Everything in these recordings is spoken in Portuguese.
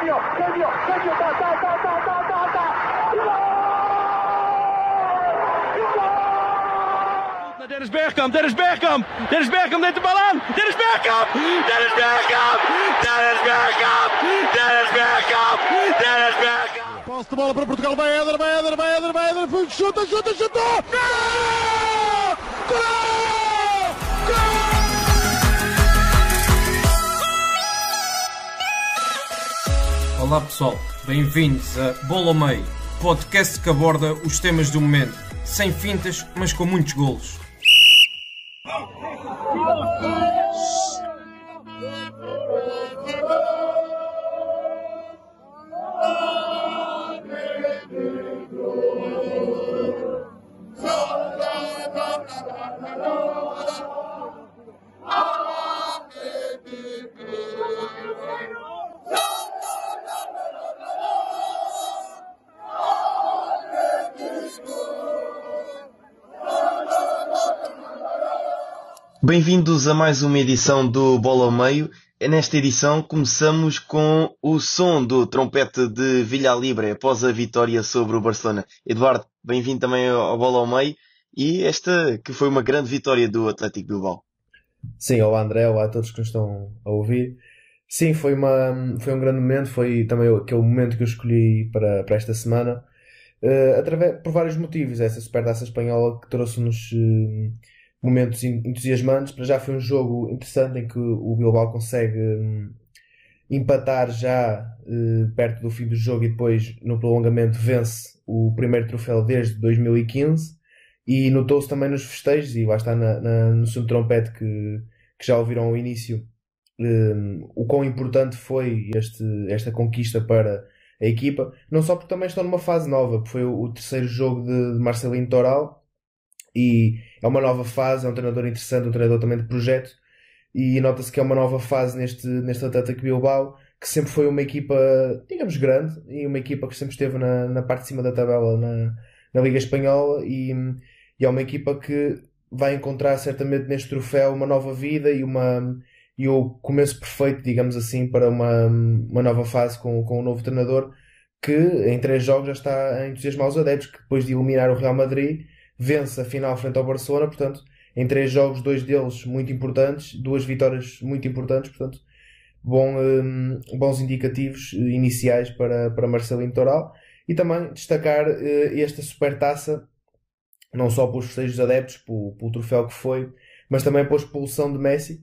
Dennis Bergkamp neemt de bal aan. Dennis Bergkamp! Passe de bola para Portugal, vai Éder, chuta! Gol! Olá pessoal, bem-vindos a Bola ao Meio, podcast que aborda os temas do momento, sem fintas, mas com muitos golos. Bem-vindos a mais uma edição do Bola ao Meio. Nesta edição começamos com o som do trompete de Villalibre após a vitória sobre o Barcelona. Eduardo, bem-vindo também ao Bola ao Meio e esta que foi uma grande vitória do Atlético Bilbao. Sim, olá André, olá a todos que nos estão a ouvir. Sim, foi um grande momento, foi também aquele momento que eu escolhi para esta semana, por vários motivos. Essa Supertaça Espanhola que trouxe-nos momentos entusiasmantes. Para já foi um jogo interessante em que o Bilbao consegue empatar já perto do fim do jogo e depois no prolongamento vence o primeiro troféu desde 2015 e notou-se também nos festejos e lá está no som de trompete que já ouviram ao início o quão importante foi esta conquista para a equipa, não só porque também estão numa fase nova, porque foi o terceiro jogo de Marcelino Toral e é uma nova fase, é um treinador interessante, um treinador também de projeto, e nota-se que é uma nova fase neste Atlético Bilbao, que sempre foi uma equipa, digamos, grande, e uma equipa que sempre esteve na parte de cima da tabela na Liga Espanhola, e é uma equipa que vai encontrar certamente neste troféu uma nova vida e o começo perfeito, digamos assim, para uma nova fase com um novo treinador, que em 3 jogos já está a entusiasmar os adeptos, que depois de eliminar o Real Madrid vence a final frente ao Barcelona. Portanto, em 3 jogos, 2 deles muito importantes, 2 vitórias muito importantes, portanto, bons indicativos iniciais para Marcelino Toral. E também destacar esta supertaça, não só pelos festejos dos adeptos, pelo troféu que foi, mas também pela expulsão de Messi.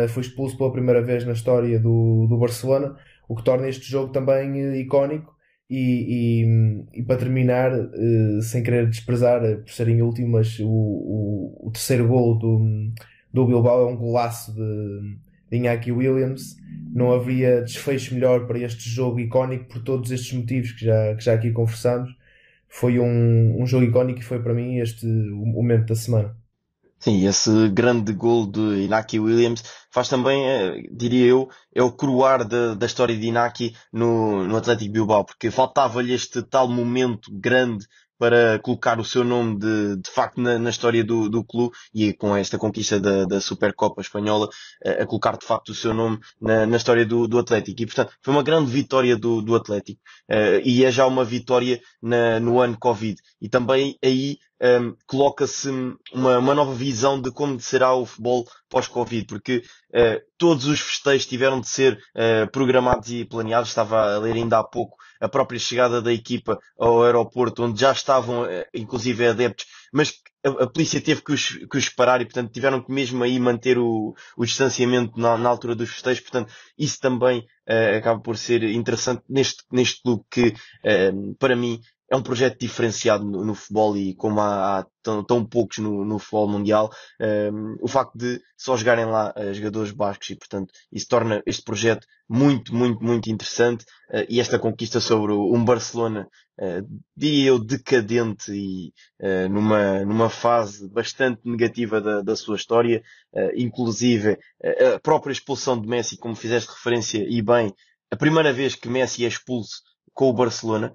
Foi expulso pela primeira vez na história do Barcelona, o que torna este jogo também icónico. E para terminar, sem querer desprezar, por serem últimas, o terceiro golo do Bilbao é um golaço de Iñaki Williams. Não haveria desfecho melhor para este jogo icónico por todos estes motivos que já aqui conversamos. Foi um jogo icónico e foi para mim o momento da semana. Sim, esse grande gol de Iñaki Williams faz também, diria eu, é o coroar da história de Iñaki no Atlético Bilbao, porque faltava-lhe este tal momento grande para colocar o seu nome de facto na história do clube, e com esta conquista da Supercopa Espanhola a colocar de facto o seu nome na história do Atlético. E portanto foi uma grande vitória do Atlético, e é já uma vitória no ano Covid, e também aí coloca-se uma nova visão de como será o futebol pós-Covid, porque todos os festejos tiveram de ser programados e planeados. Estava a ler ainda há pouco a própria chegada da equipa ao aeroporto, onde já estavam inclusive adeptos, mas a polícia teve que os parar, e portanto tiveram que mesmo aí manter o distanciamento na altura dos festejos. Portanto, isso também acaba por ser interessante neste clube que, para mim, é um projeto diferenciado no futebol, e como há tão poucos no futebol mundial, o facto de só jogarem lá jogadores bascos, e portanto isso torna este projeto muito, muito, muito interessante, e esta conquista sobre um Barcelona, diria eu, decadente e numa fase bastante negativa da sua história, inclusive a própria expulsão de Messi, como fizeste referência e bem, a primeira vez que Messi é expulso com o Barcelona.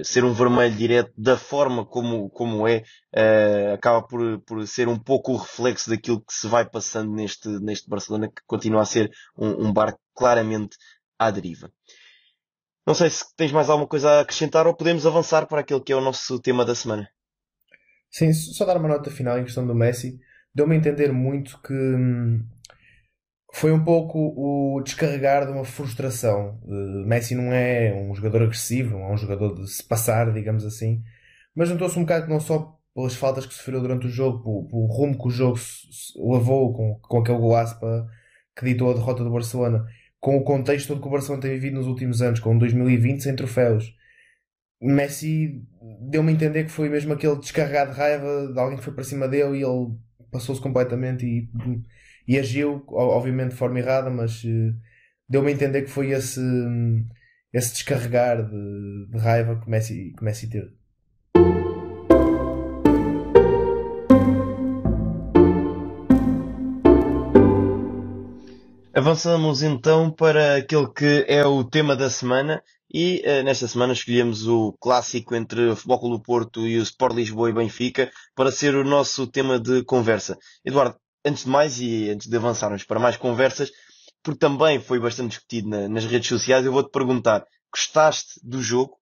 Ser um vermelho direto da forma como é, acaba por ser um pouco o reflexo daquilo que se vai passando neste Barcelona, que continua a ser um barco claramente à deriva. Não sei se tens mais alguma coisa a acrescentar ou podemos avançar para aquele que é o nosso tema da semana. Sim, só dar uma nota final em questão do Messi. Deu-me a entender muito que foi um pouco o descarregar de uma frustração. Messi não é um jogador agressivo, não é um jogador de se passar, digamos assim, mas notou-se um bocado que não só pelas faltas que sofreu durante o jogo, pelo rumo que o jogo levou com aquele golaço que ditou a derrota do Barcelona, com o contexto todo que o Barcelona tem vivido nos últimos anos, com 2020 sem troféus. Messi deu-me a entender que foi mesmo aquele descarregar de raiva de alguém que foi para cima dele e ele passou-se completamente e agiu, obviamente de forma errada, mas deu-me a entender que foi esse descarregar de raiva que Messi teve. Avançamos então para aquele que é o tema da semana e nesta semana escolhemos o clássico entre o Futebol Clube do Porto e o Sport Lisboa e Benfica para ser o nosso tema de conversa. Eduardo, antes de mais e antes de avançarmos para mais conversas, porque também foi bastante discutido nas redes sociais, eu vou-te perguntar, gostaste do jogo?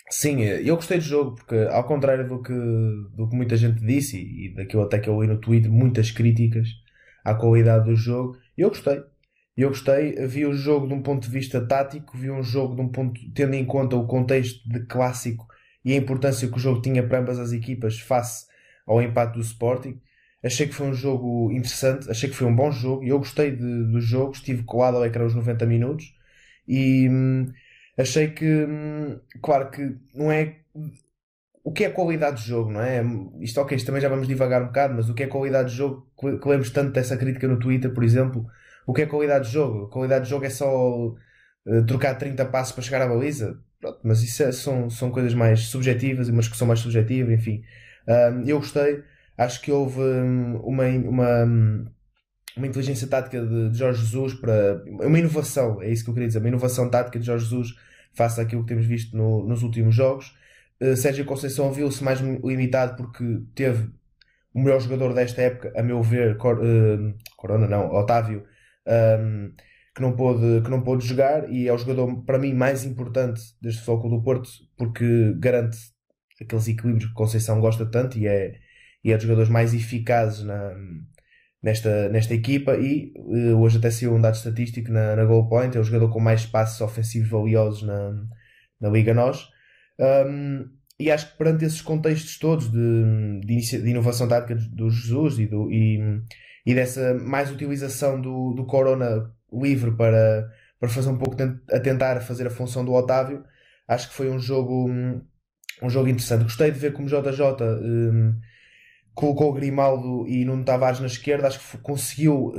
Sim, eu gostei do jogo porque, ao contrário do que muita gente disse e daquilo até que eu li no Twitter, muitas críticas à qualidade do jogo, eu gostei. Eu gostei, vi o jogo de um ponto de vista tático, vi um jogo de um ponto, tendo em conta o contexto de clássico e a importância que o jogo tinha para ambas as equipas face ao empate do Sporting. Achei que foi um jogo interessante, achei que foi um bom jogo, e eu gostei do jogo, estive colado ao ecrã os 90 minutos e achei que, claro que não é o que é qualidade de jogo, não é? Isto, ok, isto também já vamos divagar um bocado, mas o que é qualidade de jogo, que lemos tanto dessa crítica no Twitter, por exemplo, o que é qualidade de jogo? Qualidade de jogo é só trocar 30 passos para chegar à baliza? Pronto, mas isso são coisas mais subjetivas, umas que são mais subjetivas, enfim. Eu gostei, acho que houve uma inteligência tática de Jorge Jesus para uma inovação, é isso que eu queria dizer, uma inovação tática de Jorge Jesus face àquilo que temos visto nos últimos jogos. Sérgio Conceição viu-se mais limitado porque teve o melhor jogador desta época, a meu ver, Corona não, Otávio, que não pôde jogar, e é o jogador para mim mais importante deste Futebol Clube do Porto porque garante aqueles equilíbrios que Conceição gosta tanto e é dos jogadores mais eficazes nesta equipa. E hoje até saiu um dado estatístico na Goal Point, é o jogador com mais passos ofensivos valiosos na Liga NOS. E acho que perante esses contextos todos de inovação tática do Jesus e dessa mais utilização do Corona livre para fazer um pouco a tentar fazer a função do Otávio, acho que foi um jogo interessante. Gostei de ver como JJ colocou o Grimaldo e Nuno Tavares na esquerda. Acho que conseguiu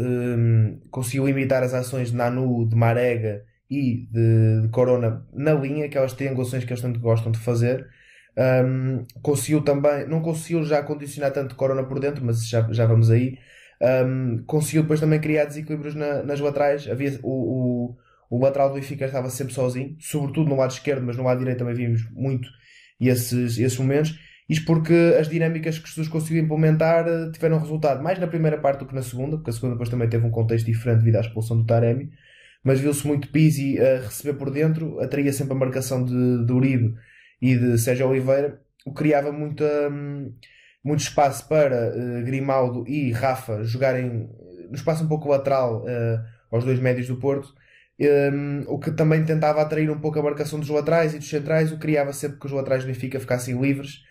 imitar as ações de Nanu, de Marega e de Corona na linha, aquelas triangulações que eles tanto gostam de fazer. Conseguiu também, não conseguiu já condicionar tanto Corona por dentro, mas já vamos aí. Conseguiu depois também criar desequilíbrios nas laterais. Havia o lateral do Benfica estava sempre sozinho, sobretudo no lado esquerdo, mas no lado direito também vimos muito esses momentos. Isto porque as dinâmicas que Jesus conseguiu implementar tiveram resultado mais na primeira parte do que na segunda, porque a segunda depois também teve um contexto diferente devido à expulsão do Taremi, mas viu-se muito Pizzi a receber por dentro, atraía sempre a marcação de Uribe e de Sérgio Oliveira, o que criava muito espaço para Grimaldo e Rafa jogarem no espaço um pouco lateral aos dois médios do Porto, o que também tentava atrair um pouco a marcação dos laterais e dos centrais, o que criava sempre que os laterais do Benfica ficassem livres.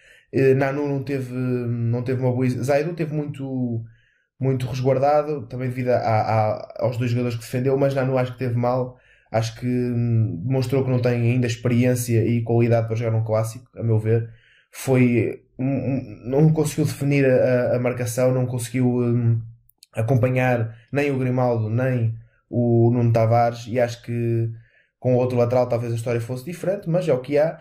Nanu não teve uma boa. Zaidu teve muito resguardado, também devido aos dois jogadores que defendeu, mas Nanu acho que teve mal. Acho que demonstrou que não tem ainda experiência e qualidade para jogar um clássico, a meu ver. Não conseguiu definir a marcação, não conseguiu acompanhar nem o Grimaldo, nem o Nuno Tavares, e acho que com o outro lateral talvez a história fosse diferente, mas é o que há.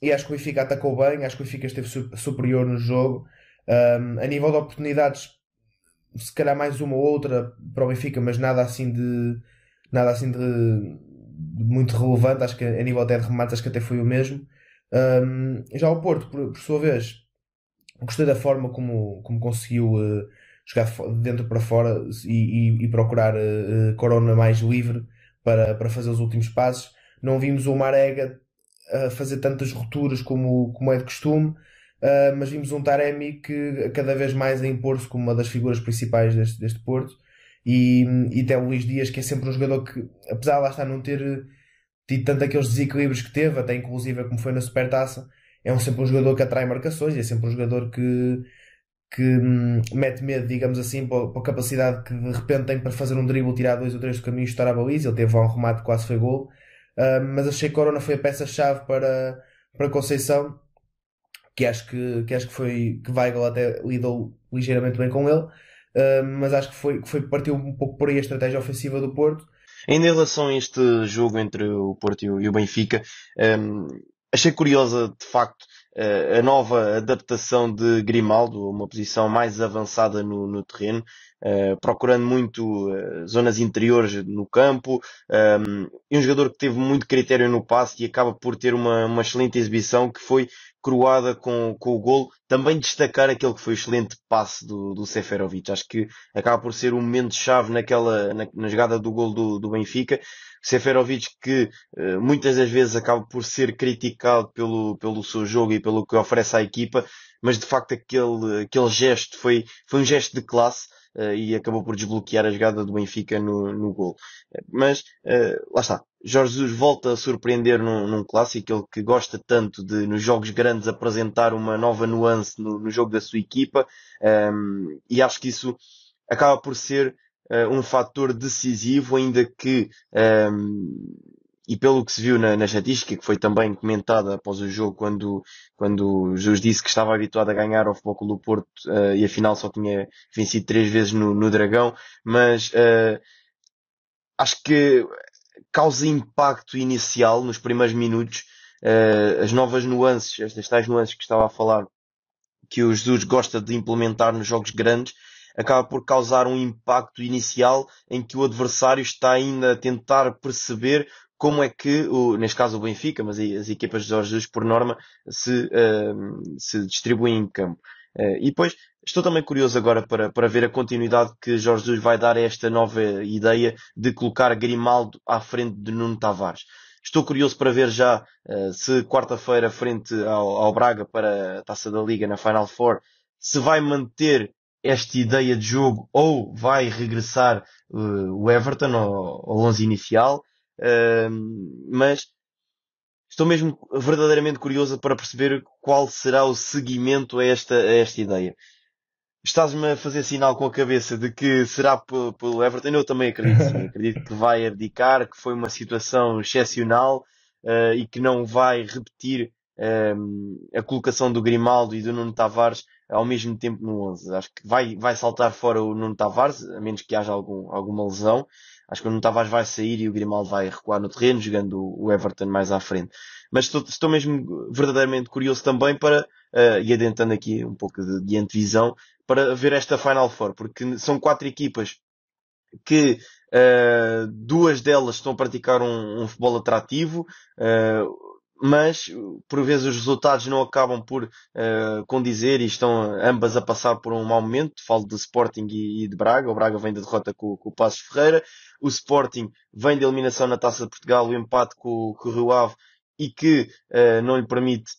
E acho que o Benfica atacou bem, acho que o Benfica esteve superior no jogo. A nível de oportunidades, se calhar mais uma ou outra para o Benfica, mas nada assim de muito relevante. Acho que a nível até de remates, acho que até foi o mesmo. Já o Porto, por sua vez, gostei da forma como conseguiu jogar de dentro para fora e procurar Corona mais livre para fazer os últimos passos. não vimos o Marega a fazer tantas rupturas como é de costume, mas vimos um Taremi que cada vez mais a impor-se como uma das figuras principais deste Porto, e até o Luís Dias, que é sempre um jogador que, apesar de lá estar não ter tido tanto aqueles desequilíbrios que teve, até inclusive como foi na Supertaça, sempre um jogador que atrai marcações, é sempre um jogador que mete medo, digamos assim, para a capacidade que de repente tem para fazer um drible, tirar dois ou três do caminho e chutar a baliza. Ele teve lá um remate que quase foi gol. Mas achei que Corona foi a peça-chave para Conceição, que Weigl até lidou ligeiramente bem com ele. Mas acho que partiu um pouco por aí a estratégia ofensiva do Porto. Ainda em relação a este jogo entre o Porto e o Benfica, achei curiosa, de facto, a nova adaptação de Grimaldo, uma posição mais avançada no terreno, procurando muito zonas interiores no campo, e um jogador que teve muito critério no passe e acaba por ter uma excelente exibição que foi coroada com o golo. Também destacar aquele que foi o excelente passe do Seferovic. Acho que acaba por ser um momento-chave na jogada do golo do Benfica. Seferovic que muitas das vezes acaba por ser criticado pelo seu jogo e pelo que oferece à equipa, mas de facto aquele gesto foi um gesto de classe, e acabou por desbloquear a jogada do Benfica no gol. Mas lá está, Jorge Jesus volta a surpreender num clássico, ele que gosta tanto de nos jogos grandes apresentar uma nova nuance no jogo da sua equipa, e acho que isso acaba por ser um fator decisivo, ainda que, e pelo que se viu na estatística, que foi também comentada após o jogo, quando Jesus disse que estava habituado a ganhar ao Futebol Clube do Porto, e afinal só tinha vencido 3 vezes no Dragão, mas acho que causa impacto inicial nos primeiros minutos, as novas nuances, estas tais nuances que estava a falar, que o Jesus gosta de implementar nos jogos grandes, acaba por causar um impacto inicial em que o adversário está ainda a tentar perceber como é que, neste caso o Benfica, mas as equipas de Jorge Jesus por norma, se distribuem em campo. E depois, estou também curioso agora para ver a continuidade que Jorge Jesus vai dar a esta nova ideia de colocar Grimaldo à frente de Nuno Tavares. Estou curioso para ver já se quarta-feira, frente ao Braga para a Taça da Liga na Final Four, se vai manter esta ideia de jogo ou vai regressar o Everton ao 11 inicial. Mas estou mesmo verdadeiramente curioso para perceber qual será o seguimento a esta ideia. Estás-me a fazer sinal com a cabeça de que será pelo Everton? Eu também acredito, sim. Acredito que vai abdicar, que foi uma situação excepcional, e que não vai repetir a colocação do Grimaldo e do Nuno Tavares ao mesmo tempo no 11. Acho que vai saltar fora o Nuno Tavares, a menos que haja alguma lesão. Acho que o Nuno Tavares vai sair e o Grimaldo vai recuar no terreno, jogando o Everton mais à frente. Mas estou mesmo verdadeiramente curioso também e adentrando aqui um pouco de antevisão, para ver esta Final Four, porque são 4 equipas que 2 delas estão a praticar um futebol atrativo, mas por vezes os resultados não acabam por condizer e estão ambas a passar por um mau momento. Falo de Sporting e de Braga. O Braga vem da derrota com o Passos Ferreira, o Sporting vem da eliminação na Taça de Portugal, o empate com o Rio Ave, e que não lhe permite,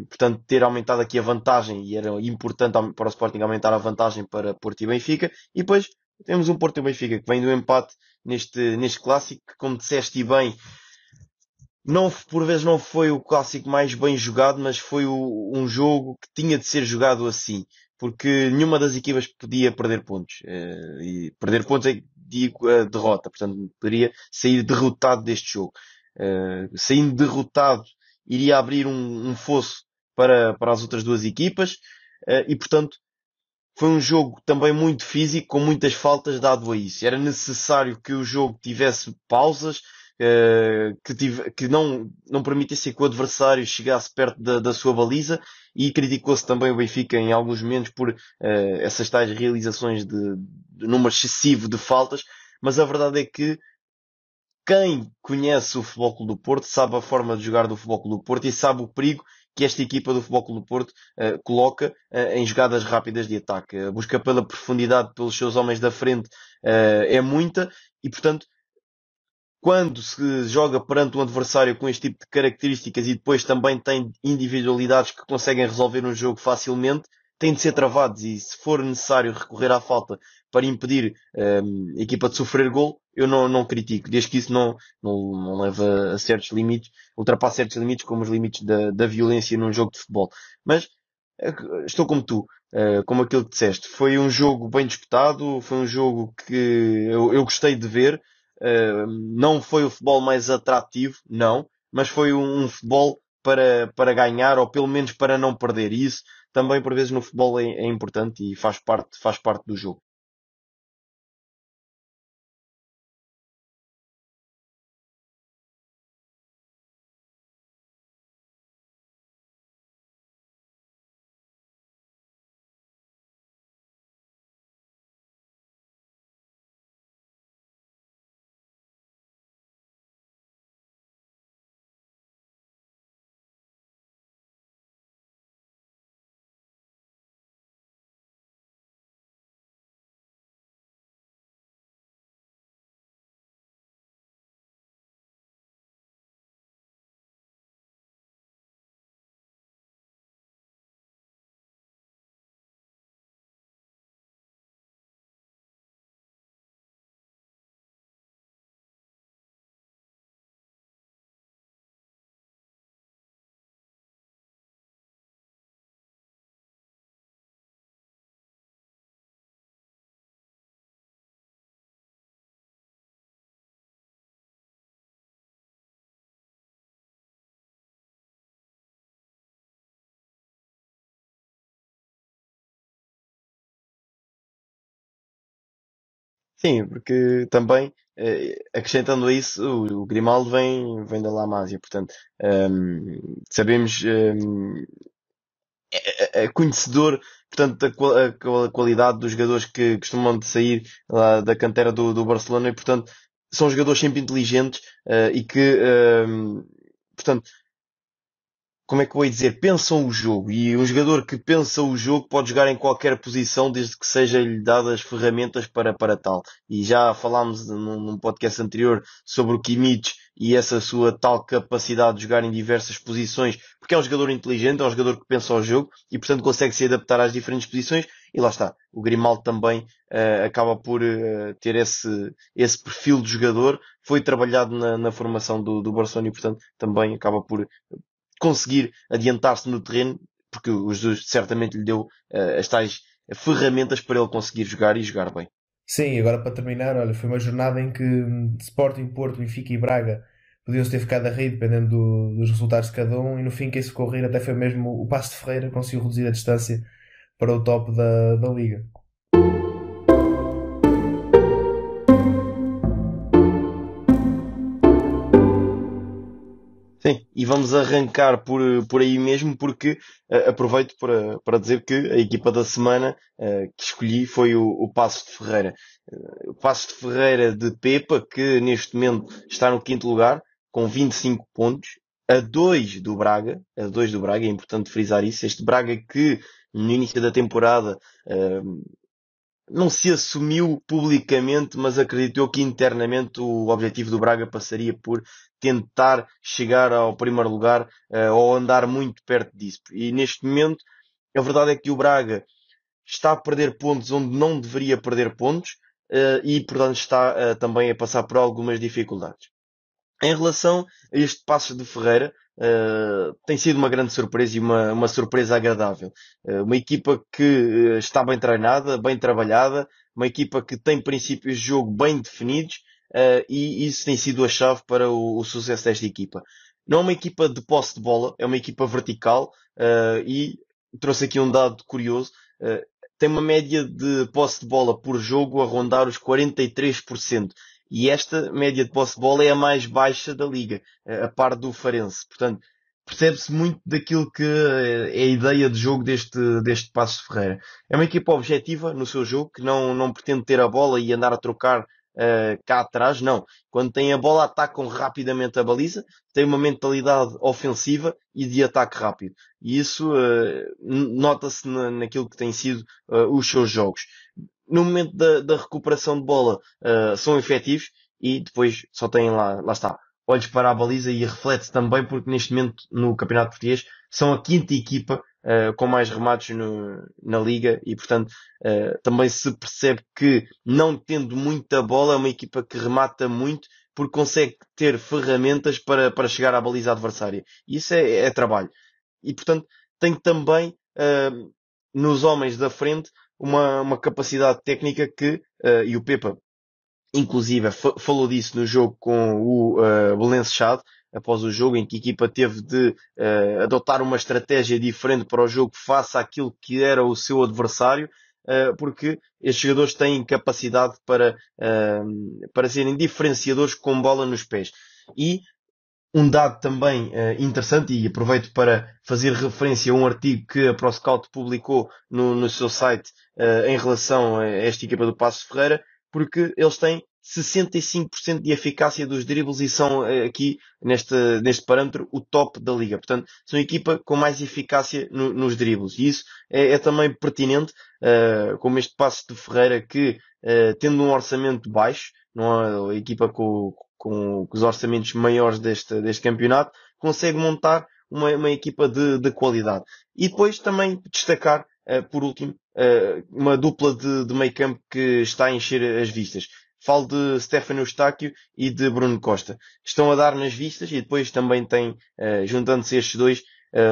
portanto, ter aumentado aqui a vantagem, e era importante para o Sporting aumentar a vantagem para Porto e Benfica. E depois temos um Porto e Benfica que vem do empate neste clássico, que, como disseste bem, por vezes não foi o clássico mais bem jogado, mas foi um jogo que tinha de ser jogado assim, porque nenhuma das equipas podia perder pontos. E perder pontos é, digo, a derrota. Portanto, poderia sair derrotado deste jogo. Saindo derrotado, iria abrir um fosso para as outras 2 equipas, e portanto foi um jogo também muito físico, com muitas faltas dado a isso. Era necessário que o jogo tivesse pausas, que não permitisse que o adversário chegasse perto da sua baliza, e criticou-se também o Benfica em alguns momentos por essas tais realizações de número excessivo de faltas. Mas a verdade é que quem conhece o Futebol Clube do Porto sabe a forma de jogar do Futebol Clube do Porto e sabe o perigo que esta equipa do Futebol Clube do Porto coloca em jogadas rápidas de ataque. A busca pela profundidade pelos seus homens da frente é muita, e portanto quando se joga perante um adversário com este tipo de características e depois também tem individualidades que conseguem resolver um jogo facilmente, têm de ser travados, e se for necessário recorrer à falta para impedir a equipa de sofrer gol, eu não critico, desde que isso não leva a certos limites, ultrapassa certos limites, como os limites da violência num jogo de futebol. Mas estou como tu, como aquilo que disseste. Foi um jogo bem disputado, foi um jogo que eu gostei de ver. Não foi o futebol mais atrativo, não, mas foi um futebol para ganhar, ou pelo menos para não perder. E isso também, por vezes, no futebol é importante e faz parte do jogo. Sim, porque também, acrescentando a isso, o Grimaldo vem da La Masia, portanto, sabemos, é conhecedor, portanto, da qualidade dos jogadores que costumam de sair lá da cantera do Barcelona e, portanto, são jogadores sempre inteligentes, e que, portanto, como é que eu vou dizer, pensam o jogo. E um jogador que pensa o jogo pode jogar em qualquer posição desde que seja-lhe dadas ferramentas para tal. E já falámos num podcast anterior sobre o Kimmich e essa sua tal capacidade de jogar em diversas posições, porque é um jogador inteligente, é um jogador que pensa o jogo e, portanto, consegue se adaptar às diferentes posições. E lá está. O Grimaldo também acaba por ter esse perfil de jogador. Foi trabalhado na formação do Barcelona e, portanto, também acaba por conseguir adiantar-se no terreno, porque o Jesus certamente lhe deu as tais ferramentas para ele conseguir jogar e jogar bem. Sim, agora para terminar, olha, foi uma jornada em que Sporting, Porto, Benfica e Braga podiam-se ter ficado a rir dependendo dos resultados de cada um, e no fim quem se correr até foi mesmo o Paço de Ferreira, conseguiu reduzir a distância para o top da liga. Sim, e vamos arrancar por aí mesmo, porque aproveito para dizer que a equipa da semana que escolhi foi o Paços de Ferreira. O Paços de Ferreira de Pepa, que neste momento está no quinto lugar, com 25 pontos, a 2 do Braga, é importante frisar isso. Este Braga que no início da temporada não se assumiu publicamente, mas acreditou que internamente o objetivo do Braga passaria por tentar chegar ao primeiro lugar, ou andar muito perto disso. E neste momento, a verdade é que o Braga está a perder pontos onde não deveria perder pontos, e portanto está também a passar por algumas dificuldades. Em relação a este Paços de Ferreira, tem sido uma grande surpresa e uma surpresa agradável. Uma equipa que está bem treinada, bem trabalhada, uma equipa que tem princípios de jogo bem definidos, e isso tem sido a chave para o sucesso desta equipa. Não é uma equipa de posse de bola, é uma equipa vertical, e trouxe aqui um dado curioso. Tem uma média de posse de bola por jogo a rondar os 43%. E esta média de posse de bola é a mais baixa da liga, a par do Farense. Portanto, percebe-se muito daquilo que é a ideia de jogo deste Paços de Ferreira. É uma equipa objetiva no seu jogo, que não pretende ter a bola e andar a trocar cá atrás, não. Quando tem a bola, atacam rapidamente a baliza, têm uma mentalidade ofensiva e de ataque rápido. E isso nota-se naquilo que têm sido os seus jogos. No momento da recuperação de bola, são efetivos e depois só têm lá está, olhos para a baliza e reflete-se também porque neste momento no Campeonato Português são a quinta equipa com mais remates na Liga e portanto também se percebe que não tendo muita bola é uma equipa que remata muito porque consegue ter ferramentas para chegar à baliza adversária. E isso é trabalho. E portanto tem também nos homens da frente uma capacidade técnica que, e o Pepa inclusive falou disso no jogo com o Belenenses Xade, após o jogo em que a equipa teve de adotar uma estratégia diferente para o jogo face àquilo que era o seu adversário, porque estes jogadores têm capacidade para serem diferenciadores com bola nos pés. E um dado também interessante, e aproveito para fazer referência a um artigo que a ProScout publicou no seu site em relação a esta equipa do Paços de Ferreira, porque eles têm 65% de eficácia dos dribles e são aqui neste parâmetro o top da liga. Portanto, são a equipa com mais eficácia nos dribles. E isso é também pertinente, como este Paços de Ferreira que, tendo um orçamento baixo, não é a equipa com os orçamentos maiores deste campeonato, consegue montar uma equipa de qualidade. E depois também destacar, por último, uma dupla de meio campo que está a encher as vistas. Falo de Stefano Eustáquio e de Bruno Costa. Estão a dar nas vistas e depois também tem, juntando-se estes dois,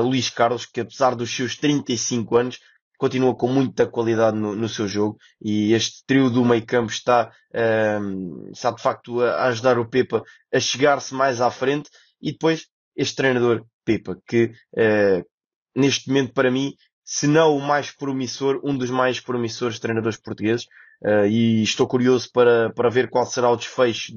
Luís Carlos, que apesar dos seus 35 anos, continua com muita qualidade no seu jogo e este trio do meio campo está de facto a ajudar o Pepa a chegar-se mais à frente e depois este treinador Pepa, que neste momento para mim, se não o mais promissor, um dos mais promissores treinadores portugueses, e estou curioso para ver qual será o desfecho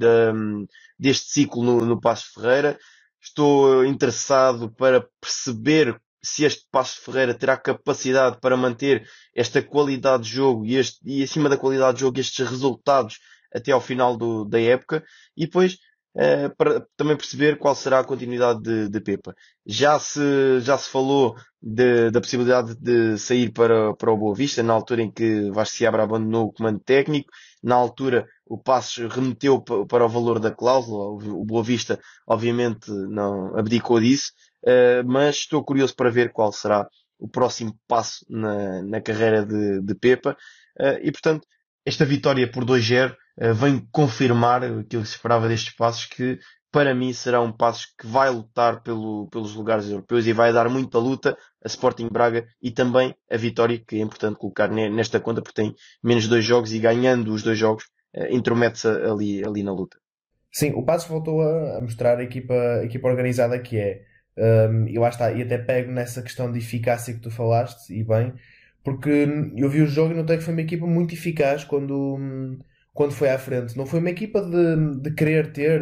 deste ciclo no Paços de Ferreira. Estou interessado para perceber se este Paços de Ferreira terá capacidade para manter esta qualidade de jogo e acima da qualidade de jogo estes resultados até ao final da época e depois para também perceber qual será a continuidade de Pepa. Já se falou da possibilidade de sair para o Boa Vista na altura em que Vasco Seabra abandonou o comando técnico. Na altura o Paços remeteu para o valor da cláusula. O Boa Vista obviamente não abdicou disso. Mas estou curioso para ver qual será o próximo passo na carreira de Pepa. E portanto, esta vitória por 2-0 vem confirmar aquilo que se esperava destes Paços, que para mim será um Paços que vai lutar pelos lugares europeus e vai dar muita luta a Sporting Braga e também a vitória, que é importante colocar nesta conta, porque tem menos 2 jogos e ganhando os 2 jogos intromete-se ali na luta. Sim, o Paços voltou a mostrar a equipa organizada que é. E lá está, e até pego nessa questão de eficácia que tu falaste, e bem, porque eu vi o jogo e notei que foi uma equipa muito eficaz quando foi à frente. Não foi uma equipa de querer ter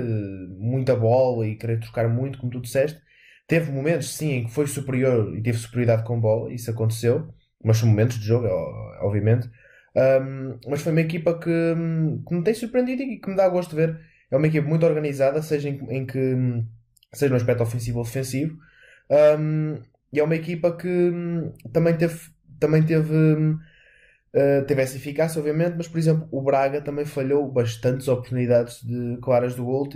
muita bola e querer trocar muito, como tu disseste. Teve momentos, sim, em que foi superior e teve superioridade com bola, isso aconteceu, mas são momentos de jogo, obviamente. Mas foi uma equipa que me tem surpreendido e que me dá gosto de ver. É uma equipa muito organizada, seja seja no aspecto ofensivo ou defensivo, e é uma equipa que também teve essa eficácia, obviamente, mas por exemplo o Braga também falhou bastantes oportunidades claras do gol,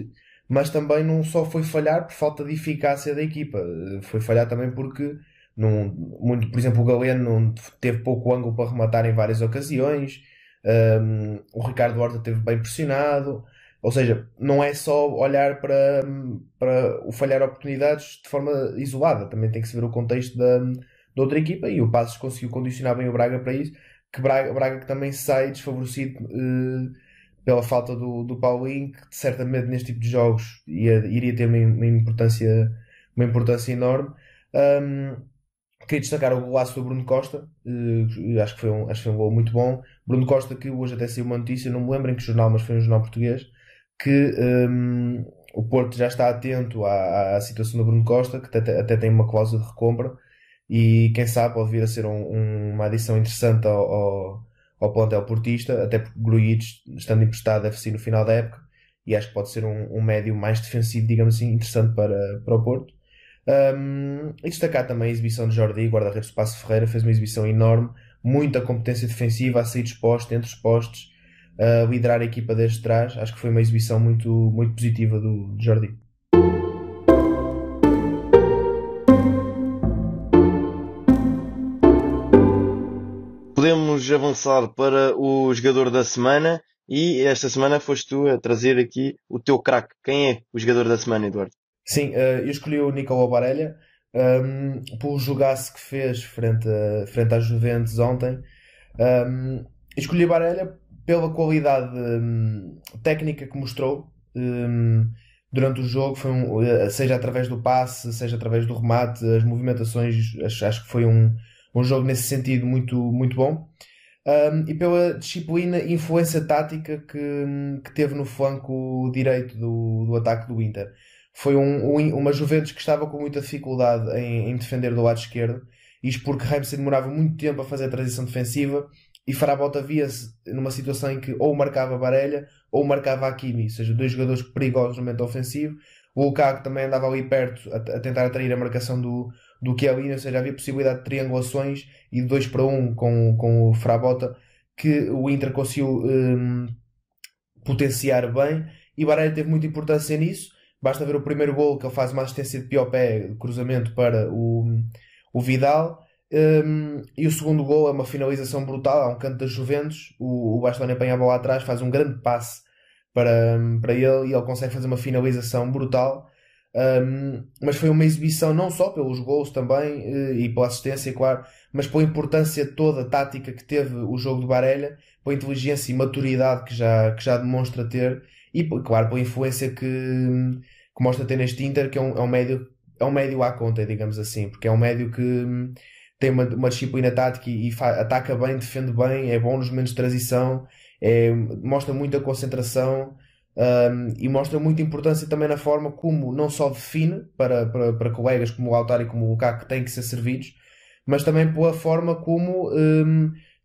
mas também não só foi falhar por falta de eficácia da equipa, foi falhar também porque por exemplo o Galeno não teve pouco ângulo para rematar em várias ocasiões, o Ricardo Horta esteve bem pressionado. Ou seja, não é só olhar para o falhar oportunidades de forma isolada, também tem que se ver o contexto da outra equipa e o Paços conseguiu condicionar bem o Braga para isso, que Braga que também sai desfavorecido pela falta do Paulinho, que certamente neste tipo de jogos iria ter uma importância enorme. Queria destacar o golaço do Bruno Costa, acho que foi um gol muito bom. Bruno Costa, que hoje até saiu uma notícia, não me lembro em que jornal, mas foi um jornal português, que o Porto já está atento à situação do Bruno Costa, que até tem uma cláusula de recompra e quem sabe pode vir a ser uma adição interessante ao plantel portista, até porque Grujic, estando emprestado, deve sair no final da época e acho que pode ser um médio mais defensivo, digamos assim, interessante para o Porto. E destacar também a exibição de Jordi, guarda-redes do Paços de Ferreira, fez uma exibição enorme, muita competência defensiva a sair dos postos, entre os postos. a liderar a equipa desde trás. Acho que foi uma exibição muito, muito positiva do Jordi. Podemos avançar para o jogador da semana e esta semana foste tu a trazer aqui o teu craque. Quem é o jogador da semana, Eduardo? Sim, eu escolhi o Nicolau Barella, pelo jogaço que fez frente às Juventus ontem. Escolhi Barella pela qualidade técnica que mostrou durante o jogo, seja através do passe, seja através do remate, as movimentações. Acho que foi um jogo nesse sentido muito, muito bom. E pela disciplina e influência tática que teve no flanco direito do ataque do Inter. Foi uma Juventus que estava com muita dificuldade em defender do lado esquerdo, isto porque Ramsey demorava muito tempo a fazer a transição defensiva e Farabot via-se numa situação em que ou marcava Barella ou marcava Hakimi, ou seja, dois jogadores perigosos no momento ofensivo. O Lukaku também andava ali perto a tentar atrair a marcação do Chiellini, ou seja, havia possibilidade de triangulações e de 2 para 1 com o Frabotta, que o Inter conseguiu potenciar bem, e Barella teve muita importância nisso. Basta ver o primeiro golo, que ele faz uma assistência de pé, de cruzamento para o Vidal, e o segundo golo é uma finalização brutal, há um canto das Juventus, o Bastoni apanha a bola atrás, faz um grande passe para ele, e ele consegue fazer uma finalização brutal. Mas foi uma exibição não só pelos gols também e pela assistência, claro, mas pela importância toda tática que teve o jogo de Barella, pela inteligência e maturidade que já demonstra ter, e claro, pela influência que mostra ter neste Inter, que é um médio à conta, digamos assim, porque é um médio que tem uma disciplina tática e ataca bem, defende bem, é bom nos momentos de transição, mostra muita concentração. E mostra muita importância também na forma como não só define para colegas como o Lautaro e como o Lukaku que têm que ser servidos, mas também pela forma como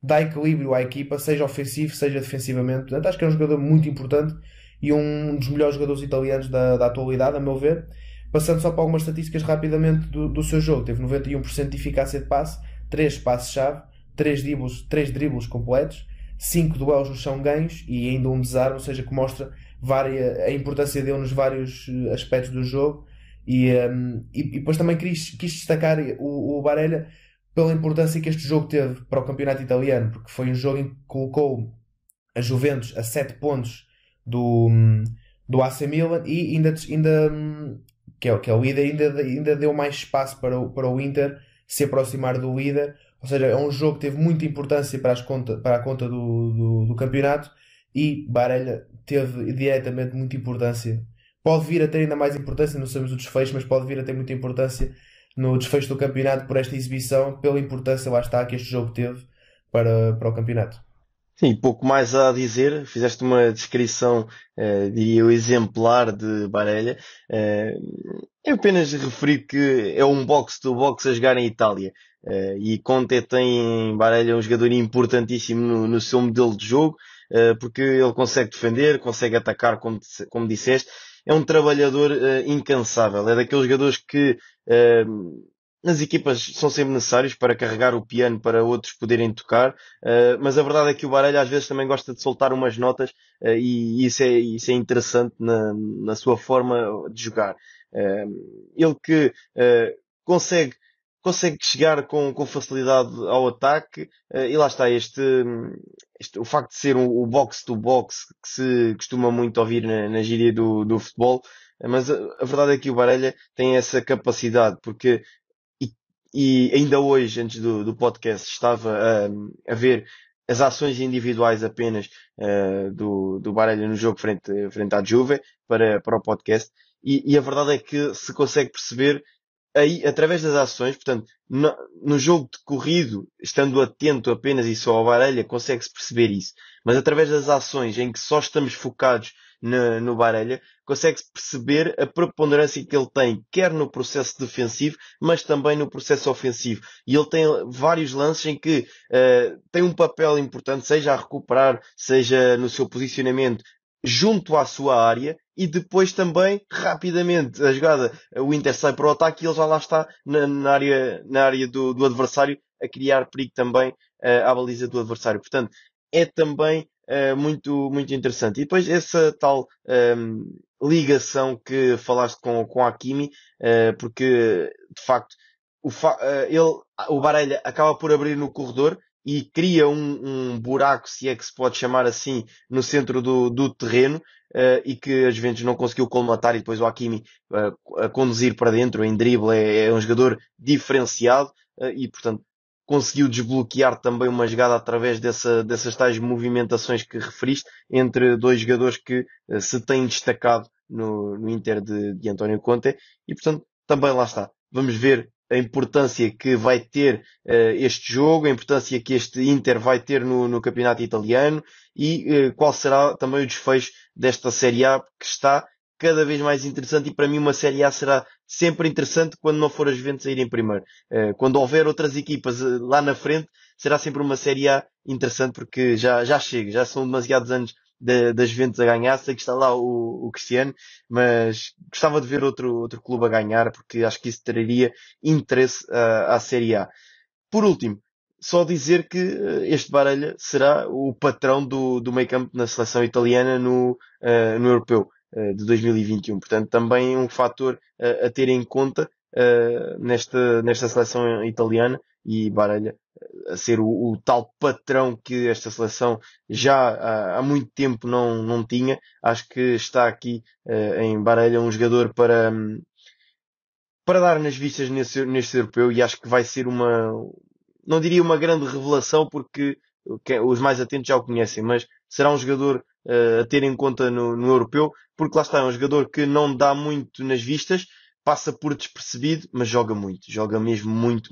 dá equilíbrio à equipa, seja ofensivo, seja defensivamente. Portanto, acho que é um jogador muito importante e um dos melhores jogadores italianos da atualidade, a meu ver. Passando só para algumas estatísticas rapidamente do seu jogo, teve 91% de eficácia de passe, 3 passes-chave, 3 dribles completos, 5 duelos no chão ganhos e ainda um desarme, ou seja, que mostra a importância dele nos vários aspectos do jogo. E depois também quis destacar o Barella pela importância que este jogo teve para o campeonato italiano, porque foi um jogo em que colocou a Juventus a 7 pontos do AC Milan e ainda que é o líder, ainda deu mais espaço para o Inter se aproximar do líder. Ou seja, é um jogo que teve muita importância para a conta do campeonato, e Barella teve diretamente muita importância. Pode vir a ter ainda mais importância, não sabemos o desfecho, mas pode vir a ter muita importância no desfecho do campeonato por esta exibição, pela importância, lá está, que este jogo teve para o campeonato. Sim, pouco mais a dizer. Fizeste uma descrição, diria eu, exemplar de Barella. Eu apenas referi que é um box-to-box a jogar em Itália. E Conte tem em Barella um jogador importantíssimo no seu modelo de jogo, porque ele consegue defender, consegue atacar, como disseste. É um trabalhador incansável. É daqueles jogadores que nas equipas são sempre necessários para carregar o piano para outros poderem tocar, mas a verdade é que o Barella às vezes também gosta de soltar umas notas, e isso é interessante na sua forma de jogar. Ele que consegue chegar com facilidade ao ataque, e lá está o facto de ser o box-to-box que se costuma muito ouvir na gíria do futebol, mas a verdade é que o Barella tem essa capacidade, porque e ainda hoje, antes do podcast, estava a ver as ações individuais apenas do Barella no jogo frente à Juve para o podcast, e a verdade é que se consegue perceber aí, através das ações. Portanto, no jogo de corrido, estando atento apenas e só ao Barella, consegue-se perceber isso. Mas através das ações em que só estamos focados no Barella, consegue-se perceber a preponderância que ele tem, quer no processo defensivo, mas também no processo ofensivo. E ele tem vários lances em que tem um papel importante, seja a recuperar, seja no seu posicionamento junto à sua área, e depois também, rapidamente, a jogada, o Inter sai para o ataque e ele já lá está na área do adversário, a criar perigo também à baliza do adversário. Portanto, é também muito interessante. E depois essa tal ligação que falaste com a Hakimi, porque de facto o Barella acaba por abrir no corredor e cria um buraco, se é que se pode chamar assim, no centro do terreno, e que a Juventus não conseguiu colmatar, e depois o Hakimi a conduzir para dentro em drible é um jogador diferenciado, e portanto conseguiu desbloquear também uma jogada através dessas tais movimentações que referiste entre dois jogadores que se têm destacado no Inter de António Conte, e portanto também lá está. Vamos ver a importância que vai ter este jogo, a importância que este Inter vai ter no campeonato italiano, e qual será também o desfecho desta Série A, que está cada vez mais interessante, e para mim uma Série A será sempre interessante quando não for a Juventus a ir em primeiro. Quando houver outras equipas lá na frente, será sempre uma Série A interessante, porque já chega, já são demasiados anos da Juventus a ganhar. Sei que está lá o Cristiano, mas gostava de ver outro clube a ganhar, porque acho que isso traria interesse à Série A. Por último, só dizer que este Barella será o patrão do meio campo na seleção italiana no Europeu de 2021. Portanto, também um fator a ter em conta nesta seleção italiana, e Barella a ser o tal patrão que esta seleção já há muito tempo não tinha. Acho que está aqui em Barella um jogador para dar nas vistas neste europeu, e acho que vai ser não diria uma grande revelação, porque os mais atentos já o conhecem, mas será um jogador a ter em conta no europeu, porque lá está, é um jogador que não dá muito nas vistas, passa por despercebido, mas joga mesmo muito,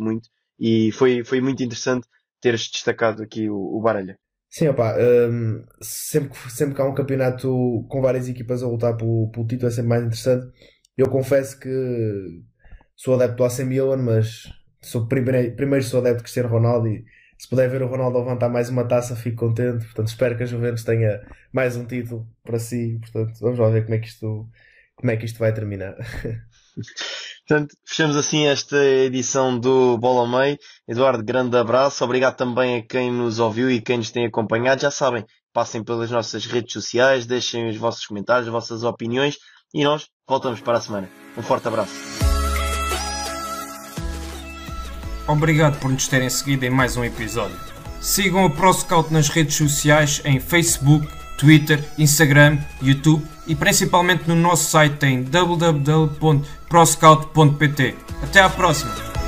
e foi muito interessante teres destacado aqui o Barella. Sim, opá, sempre que há um campeonato com várias equipas a lutar pelo título é sempre mais interessante. Eu confesso que sou adepto do AC Milan, mas primeiro sou adepto de Cristiano Ronaldo, e se puder ver o Ronaldo levantar mais uma taça, fico contente. Portanto, espero que a Juventus tenha mais um título para si. Portanto, vamos lá ver como é que isto vai terminar. Portanto, fechamos assim esta edição do Bola ao Meio. Eduardo, grande abraço. Obrigado também a quem nos ouviu e quem nos tem acompanhado. Já sabem, passem pelas nossas redes sociais, deixem os vossos comentários, as vossas opiniões, e nós voltamos para a semana. Um forte abraço. Obrigado por nos terem seguido em mais um episódio. Sigam o ProScout nas redes sociais em Facebook, Twitter, Instagram, YouTube e principalmente no nosso site em www.proscout.pt. Até à próxima!